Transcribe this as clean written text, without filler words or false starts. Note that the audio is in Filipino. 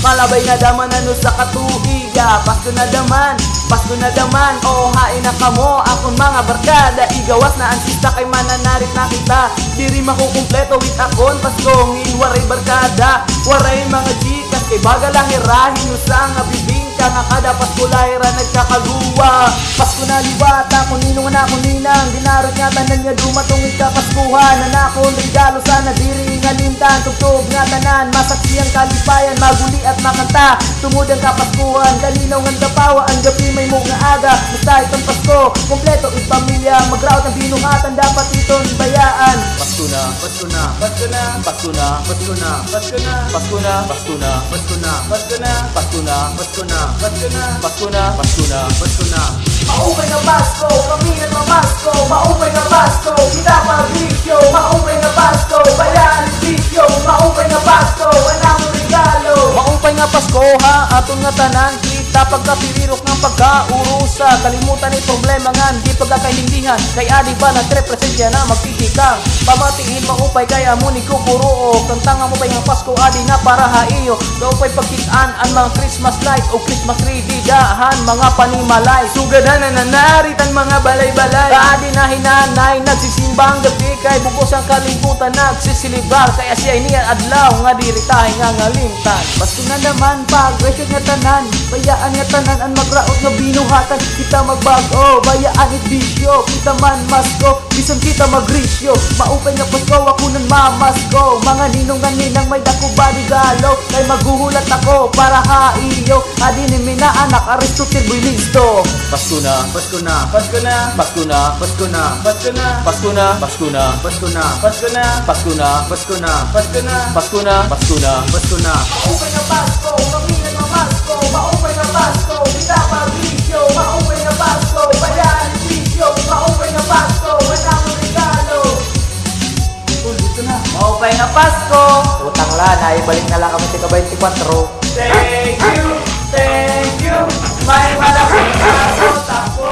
malabay na daman ano sa katuiga. Pasko na daman, o hain na kamo akong mga barkada. Igawas na ang sista kay mananarit na kita. Diri makukumpleto with akon paskongin. Waray barkada, waray mga chikas kay baga lang irahin usang nga bibingka nga kada Pasko lahira nagkakaluwa. Pasko na liwata kung ninong na kung ninang dinarot nga tanan nga dumatong ikapaskuhan. Nanakon regalo sana diri nga lintan. Tugtog nga tanan masaksiyang kalipayan. Maguli at makanta tungod ang kapaskuhan. Kalinaw nga dapawa ang gabi may mo nga aga. Basta itong Pasko kompleto it pamilya. Magraot ang binungatan dapat iton bayaan. Pasko na, Pasko na, Pasko na, Pasko na, Pasko na, Pasko na, Pasko na, Pasko na, Pasko na, Pasko na, Pasko na, Pasko na, Pasko na, Pasko na, Pasko na, Pasko na. Maupay na Pasko, kami nagmamasko. Maupay na Pasko, kita pabisyo. Maupay na Pasko, bayaan bisyo. Maupay na Pasko, anang regalo. Maupay nga Pasko ha, aton nga tanan kita pagkapirirok ng pagkaurusa. Kalimutan ni problema nga, di pagkakahilindihan. Kay adi ba nagrepresent yan na magtitikang. Pamatiin maupay kaya muni kukuruo. Kantanga mo pa nga Pasko adi na para haiyo. Kaupay pagkitaan ang mga Christmas light o Christmas tree didahan mga panimalay. Sugadan na nanarit ang mga balay-balay. Kaadi na hinanay nagsisimbang gabi kay bukos ang kalibutan nagsisilibrar. Kaya siya iniyan adlaw nga diritahin nga ngalimtan. Pasko na naman pag record nga tanan. Bayaan nga tanan ang magraot nga binuhatan. Kita magbago, bayaan it bisyo. Kita man masko, bisan kita magrisyo. Maupay nga Pasko ako nang mamasko. Mga ninong nga ninang may dako ba regalo. Kay maghuhulat ako para haiyo. Adi ni mina anak Aristotle Builisto. Pasko na, Pasko na, Pasko na, Pasko na, Pasko na, Pasko na, Pasko na, Pasko na, Pasko na, Pasko na, Pasko na, Pasko na, Pasko na, Pasko na, Pasko na, Pasko na. Maupay na Pasko, kami nagmamasko. Maupay na Pasko, kita pabisyo. Maupay na Pasko, bayaan bisyo. Maupay na Pasko, anang regalo. Dito na. Maupay na Pasko. Utang lana, ibalik na lang kami tika 24. Thank you, may malaking aso takbo.